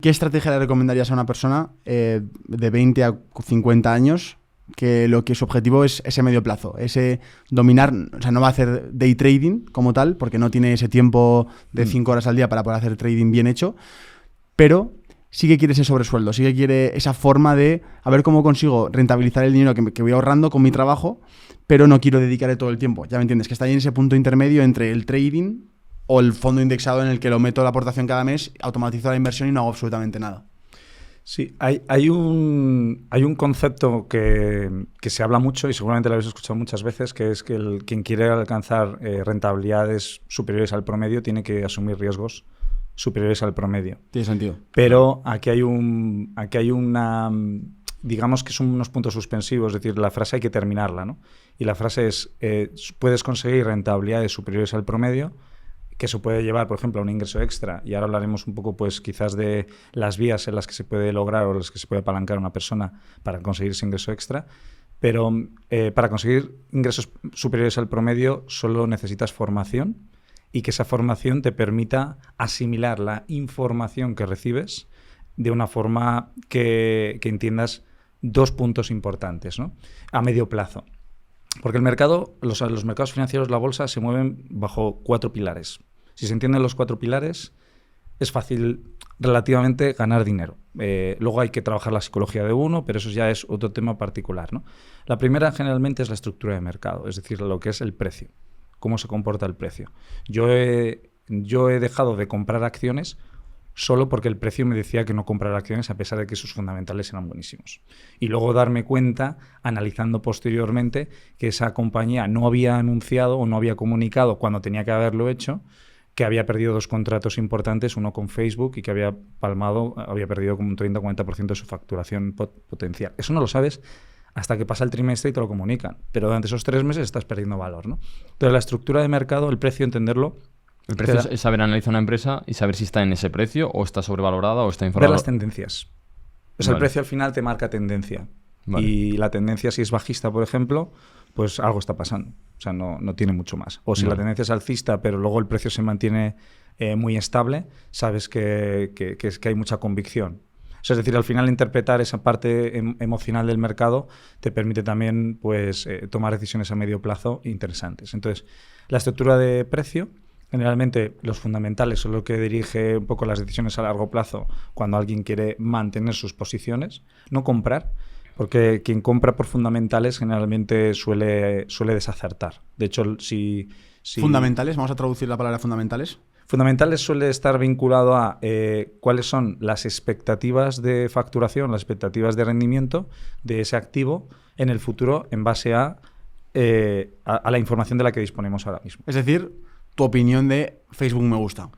¿Qué estrategia le recomendarías a una persona de 20 a 50 años que lo que su objetivo es ese medio plazo, ese dominar, o sea, no va a hacer day trading como tal, porque no tiene ese tiempo de 5 horas al día para poder hacer trading bien hecho, pero sí que quiere ese sobresueldo, sí que quiere esa forma de a ver cómo consigo rentabilizar el dinero que voy ahorrando con mi trabajo, pero no quiero dedicarle todo el tiempo. Ya me entiendes, que está ahí en ese punto intermedio entre el trading o el fondo indexado en el que lo meto la aportación cada mes, automatizo la inversión y no hago absolutamente nada. Sí, hay un concepto que se habla mucho y seguramente lo habéis escuchado muchas veces, que es que quien quiere alcanzar rentabilidades superiores al promedio tiene que asumir riesgos superiores al promedio. Tiene sentido. Pero aquí hay una, digamos que son unos puntos suspensivos, es decir, la frase hay que terminarla, ¿no? Y la frase es, puedes conseguir rentabilidades superiores al promedio, que eso puede llevar, por ejemplo, a un ingreso extra, y ahora hablaremos un poco, pues, quizás de las vías en las que se puede lograr o las que se puede apalancar una persona para conseguir ese ingreso extra, pero para conseguir ingresos superiores al promedio solo necesitas formación y que esa formación te permita asimilar la información que recibes de una forma que entiendas dos puntos importantes, ¿no? A medio plazo. Porque el mercado, los mercados financieros, la bolsa, se mueven bajo 4 pilares. Si se entienden los 4 pilares, es fácil relativamente ganar dinero. Luego hay que trabajar la psicología de uno, pero eso ya es otro tema particular, ¿no? La primera generalmente es la estructura de mercado, es decir, lo que es el precio, cómo se comporta el precio. Yo he dejado de comprar acciones solo porque el precio me decía que no comprara acciones a pesar de que sus fundamentales eran buenísimos. Y luego darme cuenta, analizando posteriormente, que esa compañía no había anunciado o no había comunicado cuando tenía que haberlo hecho, que había perdido 2 contratos importantes, uno con Facebook y que había perdido como un 30-40% de su facturación potencial. Eso no lo sabes hasta que pasa el trimestre y te lo comunican. Pero durante esos 3 meses estás perdiendo valor, ¿no? Entonces, la estructura de mercado, el precio, entenderlo. El precio es saber analizar una empresa y saber si está en ese precio o está sobrevalorada o está infravalorada. Ver las tendencias. O sea, el precio al final te marca tendencia. Vale. Y la tendencia, si es bajista, por ejemplo, pues algo está pasando. O sea, no tiene mucho más. O si la tendencia es alcista, pero luego el precio se mantiene muy estable, sabes que hay mucha convicción. O sea, es decir, al final interpretar esa parte emocional del mercado te permite también, pues, tomar decisiones a medio plazo interesantes. Entonces, la estructura de precio, generalmente los fundamentales son lo que dirige un poco las decisiones a largo plazo cuando alguien quiere mantener sus posiciones, no comprar, porque quien compra por fundamentales generalmente suele desacertar. De hecho, si ¿Fundamentales? Vamos a traducir la palabra fundamentales. Fundamentales suele estar vinculado a cuáles son las expectativas de facturación, las expectativas de rendimiento de ese activo en el futuro en base a la información de la que disponemos ahora mismo. Es decir, tu opinión de Facebook me gusta.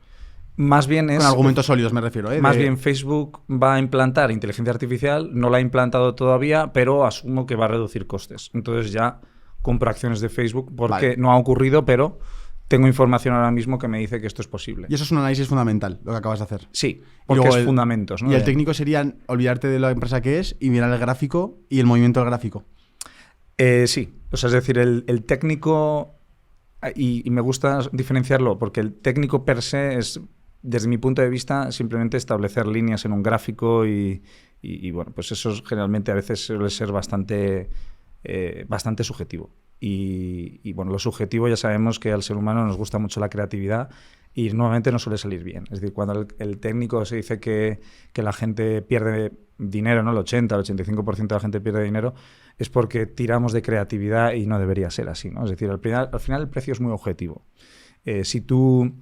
Más bien es... Con argumentos sólidos me refiero. Más bien Facebook va a implantar inteligencia artificial, no la ha implantado todavía, pero asumo que va a reducir costes. Entonces ya compro acciones de Facebook porque no ha ocurrido, pero tengo información ahora mismo que me dice que esto es posible. Y eso es un análisis fundamental, lo que acabas de hacer. Sí, porque es fundamentos, ¿no? Y el técnico sería olvidarte de la empresa que es y mirar el gráfico y el movimiento del gráfico. Sí, o sea, es decir, el técnico, y me gusta diferenciarlo, porque el técnico per se es, desde mi punto de vista, simplemente establecer líneas en un gráfico y bueno, pues eso generalmente a veces suele ser bastante subjetivo. Y bueno, lo subjetivo ya sabemos que al ser humano nos gusta mucho la creatividad y normalmente no suele salir bien. Es decir, cuando el técnico se dice que la gente pierde dinero, ¿no? El 85% de la gente pierde dinero, es porque tiramos de creatividad y no debería ser así, ¿no? Es decir, al final el precio es muy objetivo. Si tú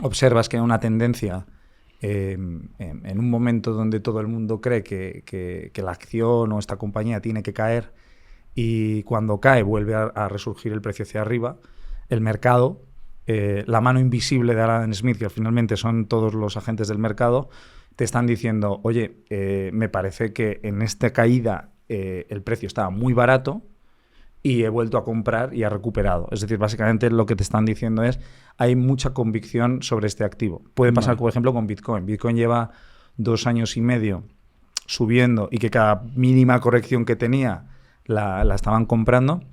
observas que hay una tendencia en un momento donde todo el mundo cree que la acción o esta compañía tiene que caer y cuando cae vuelve a resurgir el precio hacia arriba, el mercado, la mano invisible de Adam Smith, que finalmente son todos los agentes del mercado, te están diciendo, oye, me parece que en esta caída el precio estaba muy barato y he vuelto a comprar y ha recuperado. Es decir, básicamente lo que te están diciendo es, hay mucha convicción sobre este activo. Puede pasar, por ejemplo, con Bitcoin. Bitcoin lleva 2 años y medio subiendo y que cada mínima corrección que tenía la estaban comprando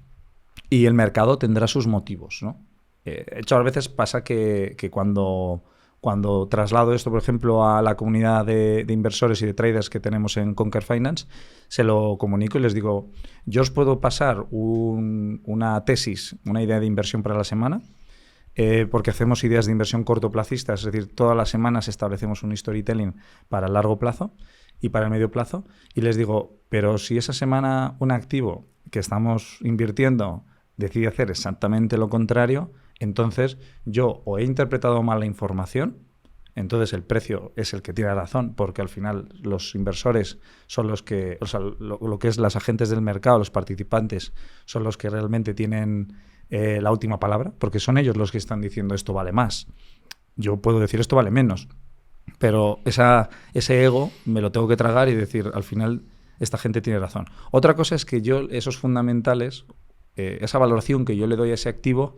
y el mercado tendrá sus motivos, ¿no? De hecho, a veces pasa que cuando cuando traslado esto, por ejemplo, a la comunidad de inversores y de traders que tenemos en Conquer Finance, se lo comunico y les digo, yo os puedo pasar una tesis, una idea de inversión para la semana, porque hacemos ideas de inversión cortoplacistas, es decir, todas las semanas establecemos un storytelling para el largo plazo y para el medio plazo, y les digo, pero si esa semana un activo que estamos invirtiendo decide hacer exactamente lo contrario, entonces yo o he interpretado mal la información, entonces el precio es el que tiene razón, porque al final los inversores son los que, o sea, lo que es las agentes del mercado, los participantes, son los que realmente tienen la última palabra, porque son ellos los que están diciendo esto vale más. Yo puedo decir esto vale menos, pero ese ego me lo tengo que tragar y decir, al final esta gente tiene razón. Otra cosa es que yo, esos fundamentales, esa valoración que yo le doy a ese activo,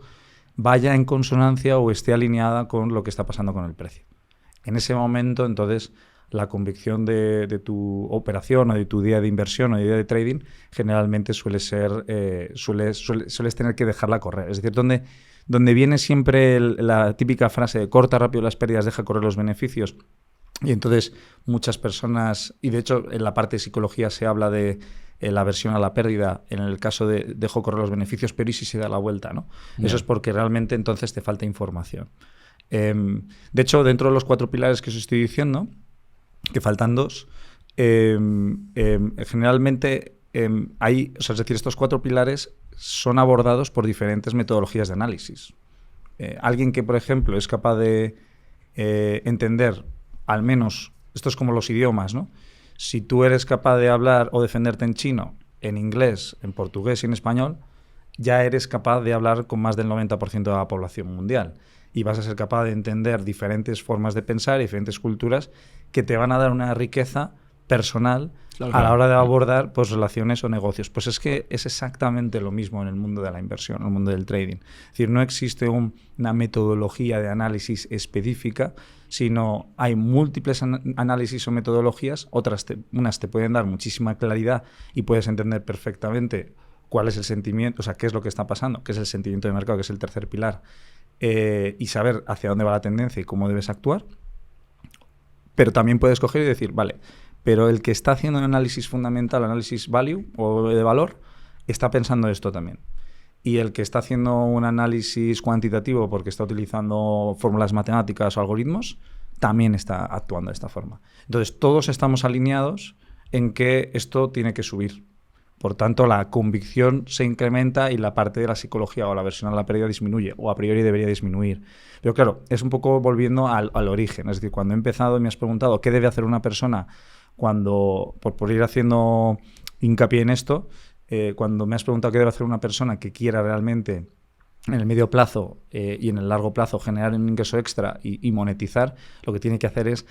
vaya en consonancia o esté alineada con lo que está pasando con el precio. En ese momento, entonces, la convicción de tu operación o de tu idea de inversión o de idea de trading generalmente suele ser, sueles tener que dejarla correr. Es decir, donde viene siempre la típica frase de corta rápido las pérdidas, deja correr los beneficios. Y entonces muchas personas, y de hecho en la parte de psicología se habla de la aversión a la pérdida, en el caso de dejo correr los beneficios, pero ¿y si se da la vuelta? ¿No? Yeah. Eso es porque realmente entonces te falta información. De hecho, dentro de los 4 pilares que os estoy diciendo, que faltan 2, generalmente hay, o sea, es decir, estos 4 pilares son abordados por diferentes metodologías de análisis. Alguien que, por ejemplo, es capaz de entender, al menos, esto es como los idiomas, ¿no? Si tú eres capaz de hablar o defenderte en chino, en inglés, en portugués y en español, ya eres capaz de hablar con más del 90% de la población mundial. Y vas a ser capaz de entender diferentes formas de pensar, diferentes culturas, que te van a dar una riqueza personal a la hora de abordar pues, relaciones o negocios. Pues es que es exactamente lo mismo en el mundo de la inversión, en el mundo del trading. Es decir, no existe una metodología de análisis específica, sino hay múltiples análisis o metodologías, unas te pueden dar muchísima claridad y puedes entender perfectamente cuál es el sentimiento, o sea, qué es lo que está pasando, qué es el sentimiento de mercado, que es el tercer pilar, y saber hacia dónde va la tendencia y cómo debes actuar. Pero también puedes coger y decir, vale, pero el que está haciendo un análisis fundamental, análisis value o de valor, está pensando esto también. Y el que está haciendo un análisis cuantitativo porque está utilizando fórmulas matemáticas o algoritmos, también está actuando de esta forma. Entonces, todos estamos alineados en que esto tiene que subir. Por tanto, la convicción se incrementa y la parte de la psicología o la aversión a la pérdida disminuye, o a priori debería disminuir. Pero claro, es un poco volviendo al origen. Es decir, cuando he empezado y me has preguntado qué debe hacer una persona cuando, por ir haciendo hincapié en esto, cuando me has preguntado qué debe hacer una persona que quiera realmente en el medio plazo y en el largo plazo generar un ingreso extra y monetizar, lo que tiene que hacer es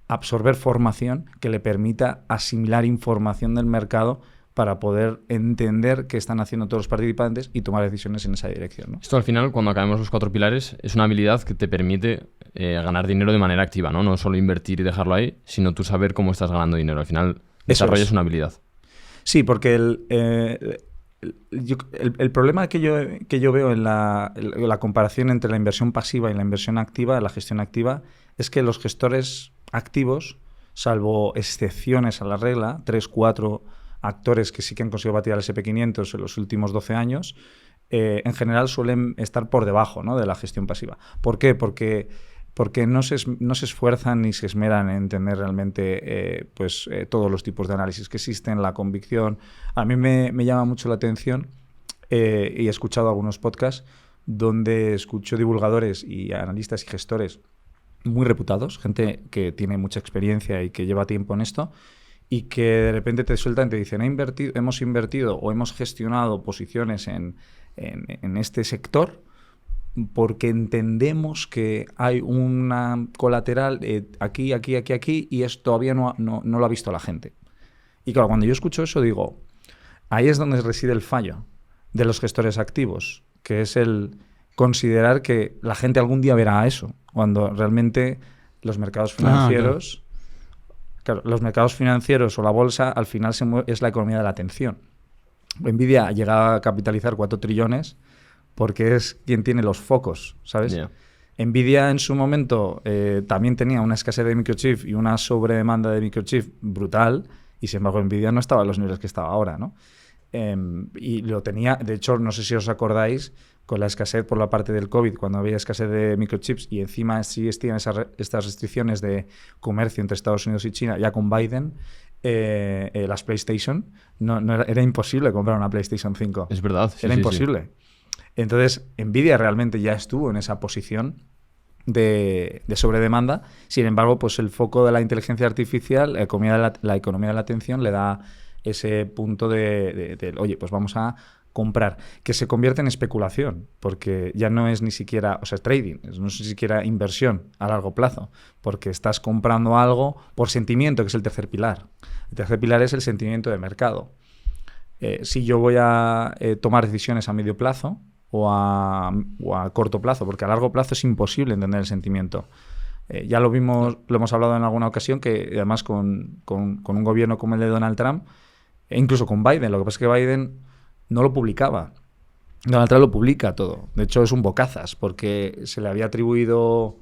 absorber formación que le permita asimilar información del mercado para poder entender qué están haciendo todos los participantes y tomar decisiones en esa dirección, ¿no? Esto al final, cuando acabemos los 4 pilares, es una habilidad que te permite ganar dinero de manera activa, ¿no? No solo invertir y dejarlo ahí, sino tú saber cómo estás ganando dinero. Al final, desarrollas una habilidad. Sí, porque el problema que yo veo en la comparación entre la inversión pasiva y la inversión activa, la gestión activa, es que los gestores activos, salvo excepciones a la regla, 3, 4 actores que sí que han conseguido batir al SP500 en los últimos 12 años, en general suelen estar por debajo, ¿no?, de la gestión pasiva. ¿Por qué? Porque no se esfuerzan ni se esmeran en entender realmente todos los tipos de análisis que existen, la convicción. A mí me llama mucho la atención y he escuchado algunos podcasts donde escucho divulgadores y analistas y gestores muy reputados, gente que tiene mucha experiencia y que lleva tiempo en esto, y que de repente te sueltan y te dicen hemos invertido o hemos gestionado posiciones en este sector porque entendemos que hay una colateral aquí y esto todavía no lo ha visto la gente. Y claro, cuando yo escucho eso digo, ahí es donde reside el fallo de los gestores activos, que es el considerar que la gente algún día verá eso, cuando realmente los mercados financieros... Claro, los mercados financieros o la bolsa al final es la economía de la atención. Nvidia llega a capitalizar 4 trillones porque es quien tiene los focos, ¿sabes? Yeah. Nvidia en su momento también tenía una escasez de microchip y una sobredemanda de microchip brutal, y sin embargo Nvidia no estaba a los niveles que estaba ahora, ¿no? Y lo tenía, de hecho, no sé si os acordáis, con la escasez por la parte del COVID, cuando había escasez de microchips y encima sí existían estas restricciones de comercio entre Estados Unidos y China, ya con Biden, las PlayStation, era imposible comprar una PlayStation 5. Es verdad. Era imposible. Sí. Entonces, Nvidia realmente ya estuvo en esa posición de sobredemanda. Sin embargo, pues el foco de la inteligencia artificial, la economía de la atención, le da ese punto de oye, pues vamos a comprar, que se convierte en especulación, porque ya no es ni siquiera, o sea, trading, no es ni siquiera inversión a largo plazo, porque estás comprando algo por sentimiento, que es el tercer pilar. El tercer pilar es el sentimiento de mercado. Si yo voy a tomar decisiones a medio plazo o a corto plazo, porque a largo plazo es imposible entender el sentimiento. Ya lo hemos hablado en alguna ocasión, que además con un gobierno como el de Donald Trump, e incluso con Biden, lo que pasa es que Biden no lo publicaba. Donald Trump lo publica todo. De hecho, es un bocazas, porque se le había atribuido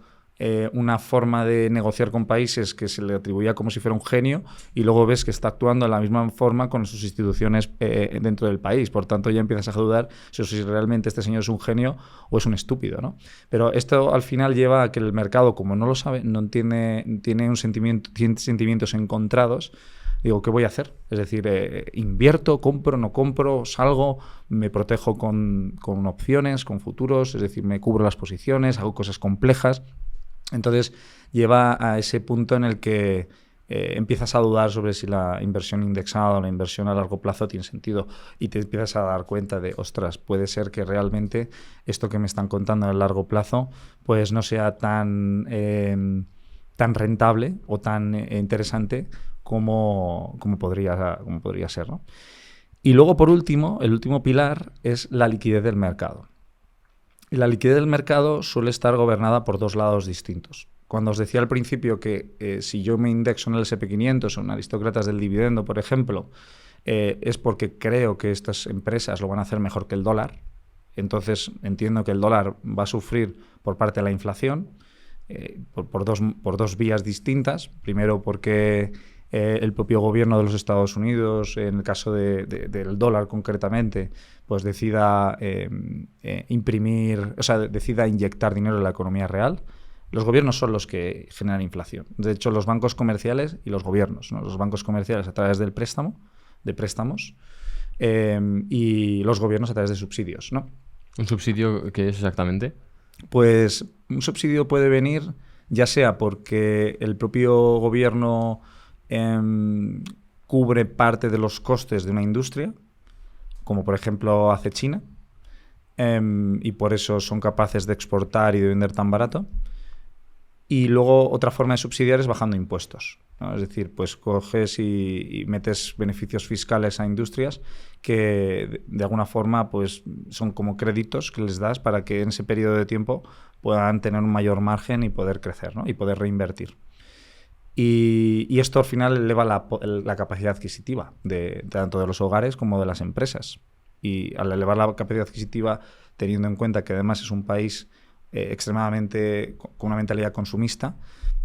una forma de negociar con países que se le atribuía como si fuera un genio, y luego ves que está actuando de la misma forma con sus instituciones dentro del país. Por tanto, ya empiezas a dudar si realmente este señor es un genio o es un estúpido, ¿no? Pero esto al final lleva a que el mercado, como no lo sabe, tiene sentimientos encontrados. Digo, ¿qué voy a hacer? Es decir, invierto, compro, no compro, salgo, me protejo con opciones, con futuros, es decir, me cubro las posiciones, hago cosas complejas. Entonces, lleva a ese punto en el que empiezas a dudar sobre si la inversión indexada o la inversión a largo plazo tiene sentido, y te empiezas a dar cuenta de, ostras, puede ser que realmente esto que me están contando a largo plazo pues no sea tan rentable o tan interesante como podría ser, ¿no? Y luego, por último, el último pilar es la liquidez del mercado. Y la liquidez del mercado suele estar gobernada por dos lados distintos. Cuando os decía al principio que si yo me indexo en el S&P 500 o en aristócratas del dividendo, por ejemplo, es porque creo que estas empresas lo van a hacer mejor que el dólar. Entonces entiendo que el dólar va a sufrir por parte de la inflación por dos vías distintas. Primero, porque el propio gobierno de los Estados Unidos, en el caso del dólar concretamente, pues decida decida inyectar dinero en la economía real. Los gobiernos son los que generan inflación. De hecho, los bancos comerciales y los gobiernos, ¿no? Los bancos comerciales a través de préstamos, y los gobiernos a través de subsidios, ¿no? ¿Un subsidio qué es exactamente? Pues un subsidio puede venir ya sea porque el propio gobierno cubre parte de los costes de una industria, como por ejemplo hace China, y por eso son capaces de exportar y de vender tan barato. Y luego otra forma de subsidiar es bajando impuestos, ¿no? Es decir, pues coges y metes beneficios fiscales a industrias que de alguna forma pues son como créditos que les das para que en ese periodo de tiempo puedan tener un mayor margen y poder crecer, ¿no? Y poder reinvertir. Y esto al final eleva la capacidad adquisitiva tanto de los hogares como de las empresas. Y al elevar la capacidad adquisitiva, teniendo en cuenta que además es un país extremadamente con una mentalidad consumista,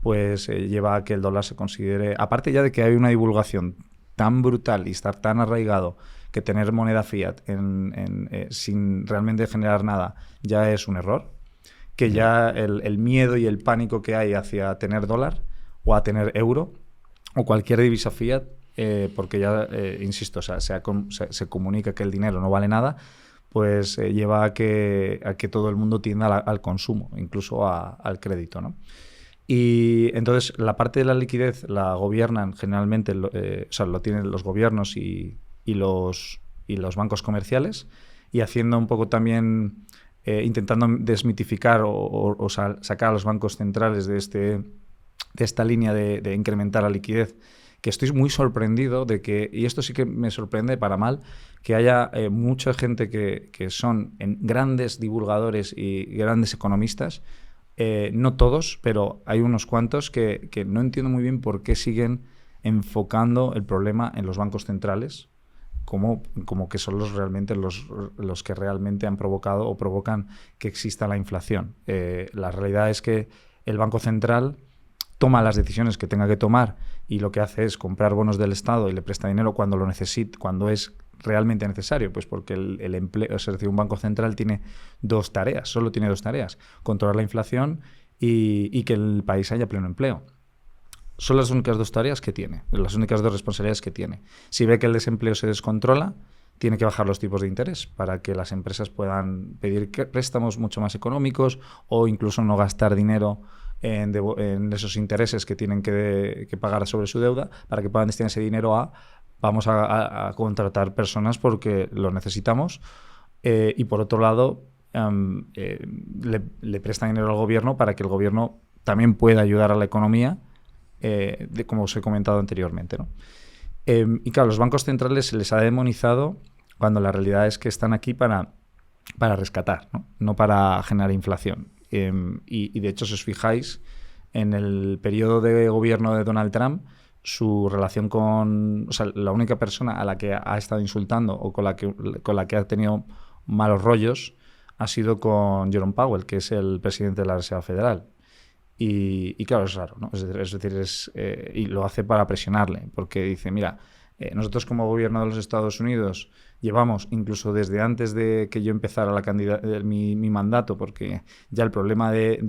pues lleva a que el dólar se considere, aparte ya de que hay una divulgación tan brutal y estar tan arraigado que tener moneda fiat sin realmente generar nada ya es un error, que ya el miedo y el pánico que hay hacia tener dólar o a tener euro o cualquier divisa fiat, porque ya, insisto, o sea, se comunica que el dinero no vale nada, pues lleva a que todo el mundo tienda al consumo, incluso al crédito, ¿no? Y entonces la parte de la liquidez la gobiernan generalmente, lo tienen los gobiernos y los bancos comerciales, y haciendo un poco también, intentando desmitificar o sacar a los bancos centrales de esta línea de incrementar la liquidez, que estoy muy sorprendido de que, y esto sí que me sorprende para mal, que haya mucha gente que son grandes divulgadores y grandes economistas, no todos, pero hay unos cuantos que no entiendo muy bien por qué siguen enfocando el problema en los bancos centrales como que son realmente los que realmente han provocado o provocan que exista la inflación. La realidad es que el Banco Central toma las decisiones que tenga que tomar y lo que hace es comprar bonos del Estado y le presta dinero cuando lo necesita, cuando es realmente necesario, pues porque el empleo, es decir, un banco central tiene solo tiene dos tareas: controlar la inflación y que el país haya pleno empleo. Son las únicas dos tareas que tiene, las únicas dos responsabilidades que tiene. Si ve que el desempleo se descontrola, tiene que bajar los tipos de interés para que las empresas puedan pedir préstamos mucho más económicos o incluso no gastar dinero en esos intereses que tienen que pagar sobre su deuda, para que puedan destinar ese dinero vamos a contratar personas porque lo necesitamos, y por otro lado le prestan dinero al gobierno para que el gobierno también pueda ayudar a la economía, como os he comentado anteriormente, ¿no? Y claro, los bancos centrales se les ha demonizado cuando la realidad es que están aquí para rescatar, no para generar inflación. Y de hecho, si os fijáis, en el periodo de gobierno de Donald Trump, su relación la única persona a la que ha estado insultando o con la que ha tenido malos rollos ha sido con Jerome Powell, que es el presidente de la Reserva Federal. Y claro, es raro, ¿no? Es decir, y lo hace para presionarle, porque dice, mira, nosotros como gobierno de los Estados Unidos llevamos, incluso desde antes de que yo empezara mi mandato, porque ya el problema de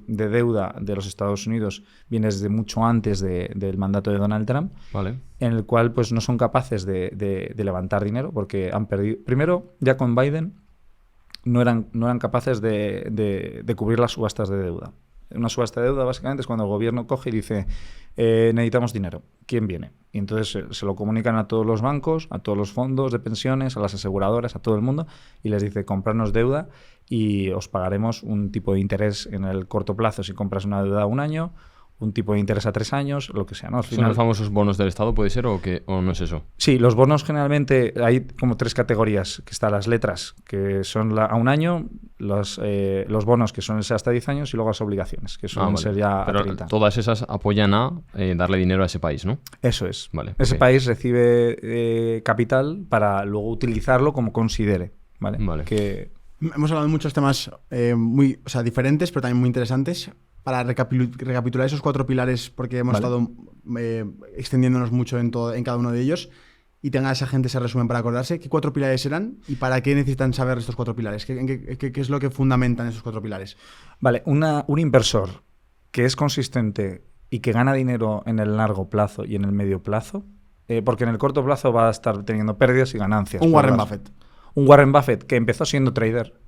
deuda de los Estados Unidos viene desde mucho antes del mandato de Donald Trump, vale, en el cual pues no son capaces de levantar dinero porque han perdido. Primero, ya con Biden no eran capaces de cubrir las subastas de deuda. Una subasta de deuda básicamente es cuando el gobierno coge y dice necesitamos dinero, ¿quién viene? Y entonces se lo comunican a todos los bancos, a todos los fondos de pensiones, a las aseguradoras, a todo el mundo, y les dice comprarnos deuda y os pagaremos un tipo de interés en el corto plazo si compras una deuda a 1 año, un tipo de interés a 3 años, lo que sea, ¿no? Al final, ¿son los famosos bonos del Estado, puede ser, o no es eso? Sí, los bonos generalmente hay como 3 categorías, que están las letras, que son a 1 año, los bonos, que son hasta 10 años, y luego las obligaciones, que suelen ser ya pero a 30. Todas esas apoyan a darle dinero a ese país, ¿no? Eso es. Vale, ese país recibe capital para luego utilizarlo como considere, ¿vale? Que... Hemos hablado de muchos temas diferentes, pero también muy interesantes. Para recapitular esos 4 pilares, porque hemos estado extendiéndonos mucho en cada uno de ellos, y tenga esa gente ese resumen para acordarse, ¿qué 4 pilares eran y para qué necesitan saber estos 4 pilares? ¿Qué es lo que fundamentan esos 4 pilares? Vale, un inversor que es consistente y que gana dinero en el largo plazo y en el medio plazo, porque en el corto plazo va a estar teniendo pérdidas y ganancias. Un Warren Buffett. Un Warren Buffett que empezó siendo trader.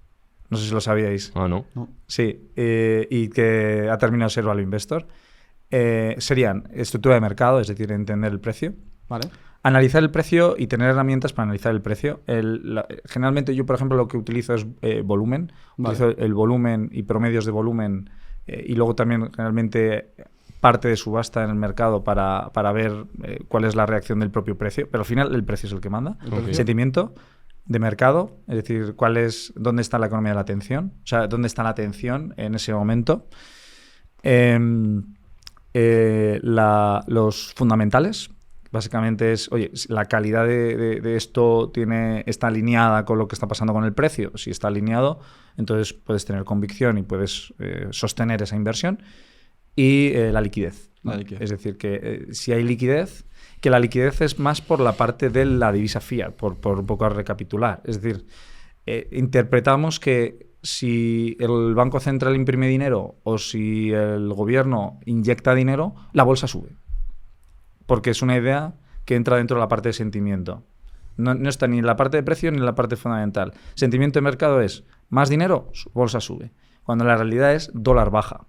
No sé si lo sabíais. Ah, ¿no? Sí, y que ha terminado de ser value investor. Serían estructura de mercado, es decir, entender el precio. Vale. Analizar el precio y tener herramientas para analizar el precio. Generalmente yo, por ejemplo, lo que utilizo es volumen. Vale. Utilizo el volumen y promedios de volumen, y luego también generalmente parte de subasta en el mercado para ver cuál es la reacción del propio precio. Pero al final el precio es el que manda. Okay. Sentimiento de mercado, es decir, dónde está la economía de la atención, o sea, dónde está la atención en ese momento. Los fundamentales, básicamente es, oye, la calidad de esto está alineada con lo que está pasando con el precio. Si está alineado, entonces puedes tener convicción y puedes sostener esa inversión. Y la liquidez, ¿no? Es decir, que si hay liquidez, que la liquidez es más por la parte de la divisa fiat, por un poco a recapitular. Es decir, interpretamos que si el Banco Central imprime dinero o si el gobierno inyecta dinero, la bolsa sube. Porque es una idea que entra dentro de la parte de sentimiento. No está ni en la parte de precio ni en la parte fundamental. Sentimiento de mercado es más dinero, bolsa sube. Cuando la realidad es dólar baja.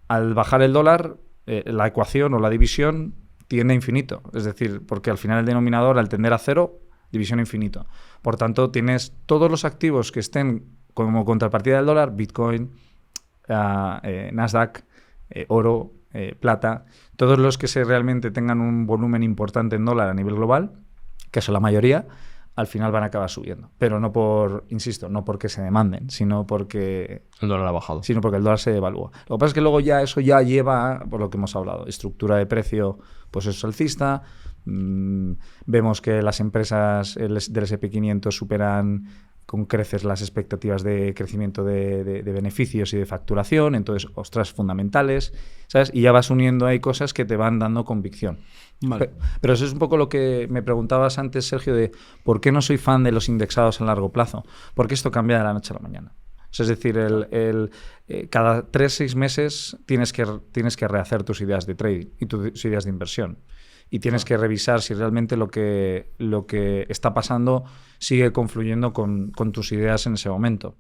Al bajar el dólar, la ecuación o la división tiende a infinito. Es decir, porque al final el denominador, al tender a 0, división a infinito. Por tanto, tienes todos los activos que estén como contrapartida del dólar, Bitcoin, Nasdaq, oro, plata, todos los que realmente tengan un volumen importante en dólar a nivel global, que son la mayoría, al final van a acabar subiendo. Pero no no porque se demanden, sino porque el dólar ha bajado. Sino porque el dólar se devalúa. Lo que pasa es que luego eso ya lleva, por lo que hemos hablado, estructura de precio, pues es alcista, Vemos que las empresas del S&P 500 superan con creces las expectativas de crecimiento de beneficios y de facturación, entonces, ostras, fundamentales, ¿sabes? Y ya vas uniendo ahí cosas que te van dando convicción. Vale. Pero eso es un poco lo que me preguntabas antes, Sergio, de por qué no soy fan de los indexados a largo plazo. Porque esto cambia de la noche a la mañana. O sea, es decir, cada 3-6 meses tienes que rehacer tus ideas de trading y tus ideas de inversión. Y tienes que revisar si realmente lo que está pasando sigue confluyendo con tus ideas en ese momento.